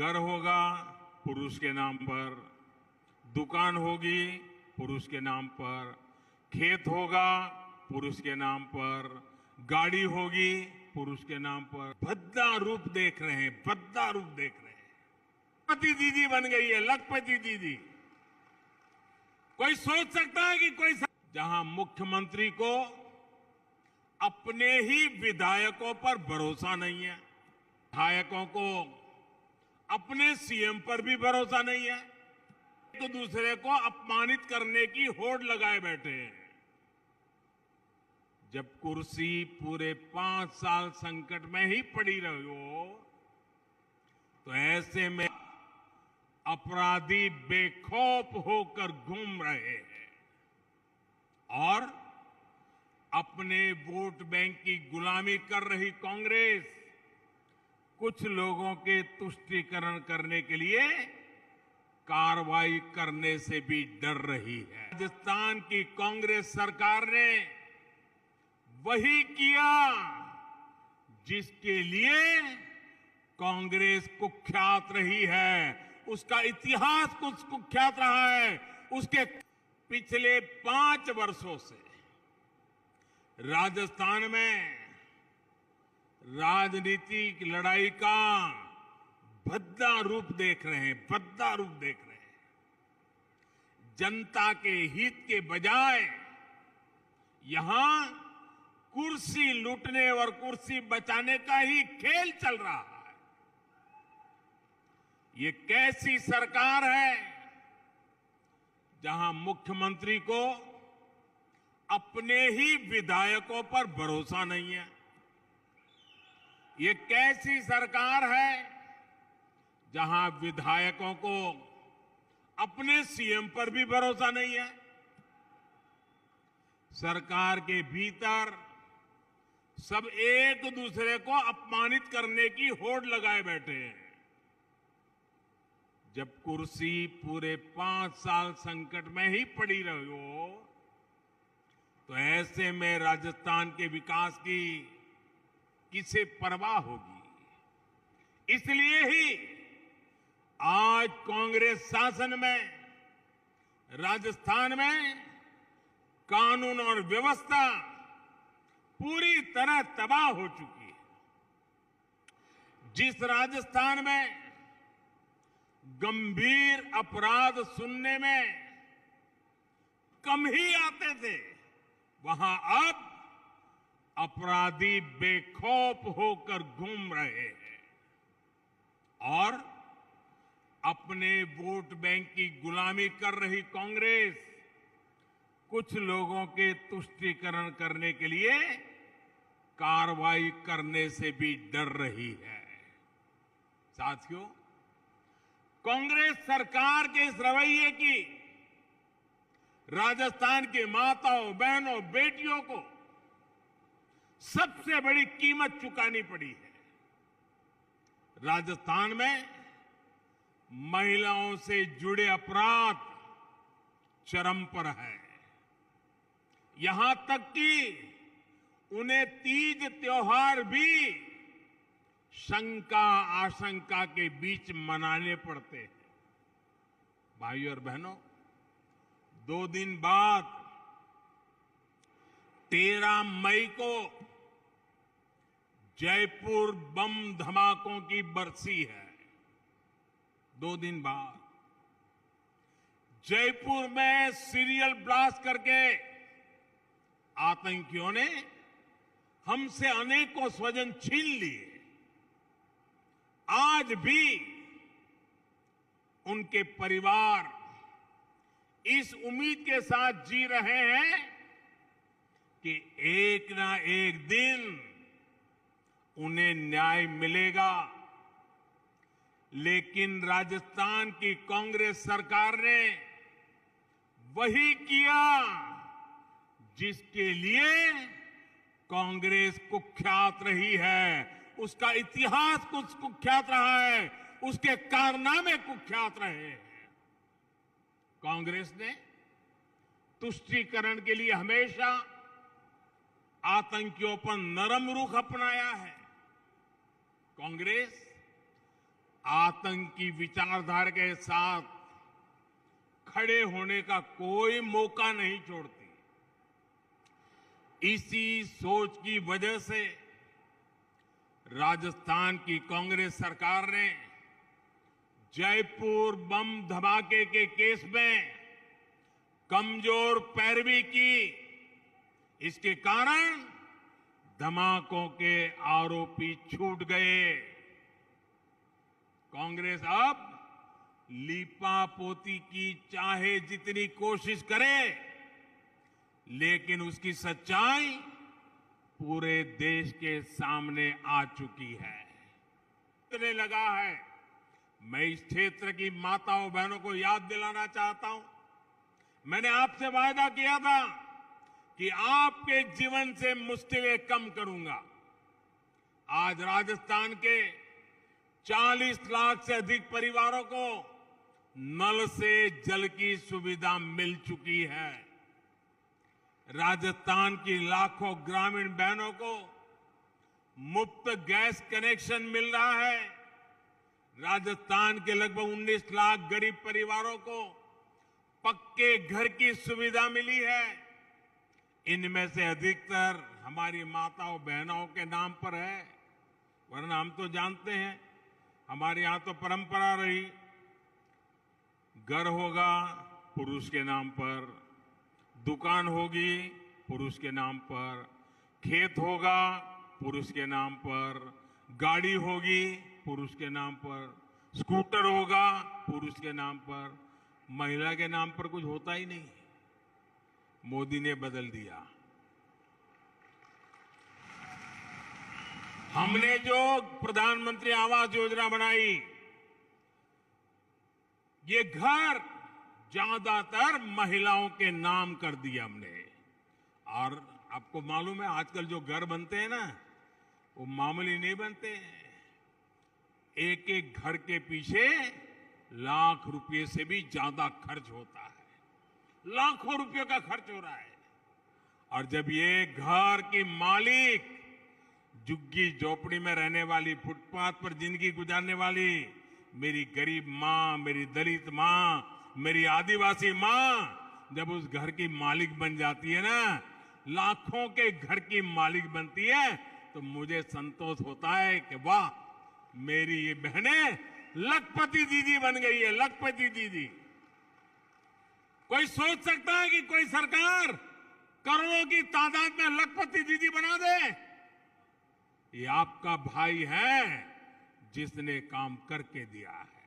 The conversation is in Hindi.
घर होगा पुरुष के नाम पर, दुकान होगी पुरुष के नाम पर, खेत होगा पुरुष के नाम पर, गाड़ी होगी पुरुष के नाम पर। भद्दा रूप देख रहे हैं, भद्दा रूप देख रहे हैं। लखपति दीदी बन गई है, लखपति दीदी। कोई सोच सकता है कि कोई जहां मुख्यमंत्री को अपने ही विधायकों पर भरोसा नहीं है, विधायकों को अपने सीएम पर भी भरोसा नहीं है, एक दूसरे को अपमानित करने की होड़ लगाए बैठे हैं। जब कुर्सी पूरे 5 साल संकट में ही पड़ी रही हो, तो ऐसे में अपराधी बेखौफ होकर घूम रहे हैं और अपने वोट बैंक की गुलामी कर रही कांग्रेस कुछ लोगों के तुष्टीकरण करने के लिए कार्रवाई करने से भी डर रही है। राजस्थान की कांग्रेस सरकार ने वही किया जिसके लिए कांग्रेस कुख्यात रही है, उसका इतिहास कुछ कुख्यात रहा है। उसके पिछले 5 वर्षों से राजस्थान में राजनीतिक लड़ाई का भद्दा रूप देख रहे हैं, भद्दा रूप देख रहे हैं। जनता के हित के बजाय यहां कुर्सी लूटने और कुर्सी बचाने का ही खेल चल रहा है। ये कैसी सरकार है जहां मुख्यमंत्री को अपने ही विधायकों पर भरोसा नहीं है। ये कैसी सरकार है जहां विधायकों को अपने सीएम पर भी भरोसा नहीं है। सरकार के भीतर सब एक दूसरे को अपमानित करने की होड़ लगाए बैठे हैं। जब कुर्सी पूरे 5 साल संकट में ही पड़ी रही हो, तो ऐसे में राजस्थान के विकास की किसे परवाह होगी। इसलिए ही आज कांग्रेस शासन में राजस्थान में कानून और व्यवस्था पूरी तरह तबाह हो चुकी है। जिस राजस्थान में गंभीर अपराध सुनने में कम ही आते थे, वहां अब अपराधी बेखौफ होकर घूम रहे हैं और अपने वोट बैंक की गुलामी कर रही कांग्रेस कुछ लोगों के तुष्टीकरण करने के लिए कार्रवाई करने से भी डर रही है। साथियों, कांग्रेस सरकार के इस रवैये की राजस्थान के माताओं, बहनों, बेटियों को सबसे बड़ी कीमत चुकानी पड़ी है। राजस्थान में महिलाओं से जुड़े अपराध चरम पर है। यहां तक कि उन्हें तीज त्योहार भी शंका आशंका के बीच मनाने पड़ते हैं। भाइयों और बहनों, 2 दिन बाद 13 मई को जयपुर बम धमाकों की बरसी है। 2 दिन बाद जयपुर में सीरियल ब्लास्ट करके आतंकियों ने हमसे अनेकों स्वजन छीन लिए। आज भी उनके परिवार इस उम्मीद के साथ जी रहे हैं कि एक ना एक दिन उन्हें न्याय मिलेगा। लेकिन राजस्थान की कांग्रेस सरकार ने वही किया जिसके लिए कांग्रेस कुख्यात रही है, उसका इतिहास कुछ कुख्यात रहा है, उसके कारनामे कुख्यात रहे हैं। कांग्रेस ने तुष्टीकरण के लिए हमेशा आतंकियों पर नरम रुख अपनाया है। कांग्रेस आतंकी विचारधारा के साथ खड़े होने का कोई मौका नहीं छोड़ती। इसी सोच की वजह से राजस्थान की कांग्रेस सरकार ने जयपुर बम धमाके के केस में कमजोर पैरवी की। इसके कारण धमाकों के आरोपी छूट गए। कांग्रेस अब लीपापोती की चाहे जितनी कोशिश करे, लेकिन उसकी सच्चाई पूरे देश के सामने आ चुकी है। इतने लगा है, मैं इस क्षेत्र की माताओं बहनों को याद दिलाना चाहता हूं। मैंने आपसे वायदा किया था कि आपके जीवन से मुश्किलें कम करूंगा। आज राजस्थान के 40 लाख से अधिक परिवारों को नल से जल की सुविधा मिल चुकी है। राजस्थान की लाखों ग्रामीण बहनों को मुफ्त गैस कनेक्शन मिल रहा है। राजस्थान के लगभग 19 लाख गरीब परिवारों को पक्के घर की सुविधा मिली है। इनमें से अधिकतर हमारी माताओं बहनों के नाम पर है, वरना हम तो जानते हैं हमारे यहां तो परंपरा रही, घर होगा पुरुष के नाम पर, दुकान होगी पुरुष के नाम पर, खेत होगा पुरुष के नाम पर, गाड़ी होगी पुरुष के नाम पर, स्कूटर होगा पुरुष के नाम पर, महिला के नाम पर कुछ होता ही नहीं। मोदी ने बदल दिया। हमने जो प्रधानमंत्री आवास योजना बनाई, ये घर ज्यादातर महिलाओं के नाम कर दिया हमने। और आपको मालूम है आजकल जो घर बनते हैं ना, वो मामूली नहीं बनते। एक एक घर के पीछे लाख रुपए से भी ज्यादा खर्च होता है। लाखों रुपयों का खर्च हो रहा है। और जब ये घर की मालिक झुग्गी झोपड़ी में रहने वाली, फुटपाथ पर जिंदगी गुजारने वाली मेरी गरीब मां, मेरी दलित मां, मेरी आदिवासी मां जब उस घर की मालिक बन जाती है ना, लाखों के घर की मालिक बनती है, तो मुझे संतोष होता है कि वाह, मेरी ये बहनें लखपति दीदी बन गई है। लखपति दीदी। कोई सोच सकता है कि कोई सरकार करोड़ों की तादाद में लखपति दीदी बना दे? ये आपका भाई है जिसने काम करके दिया है।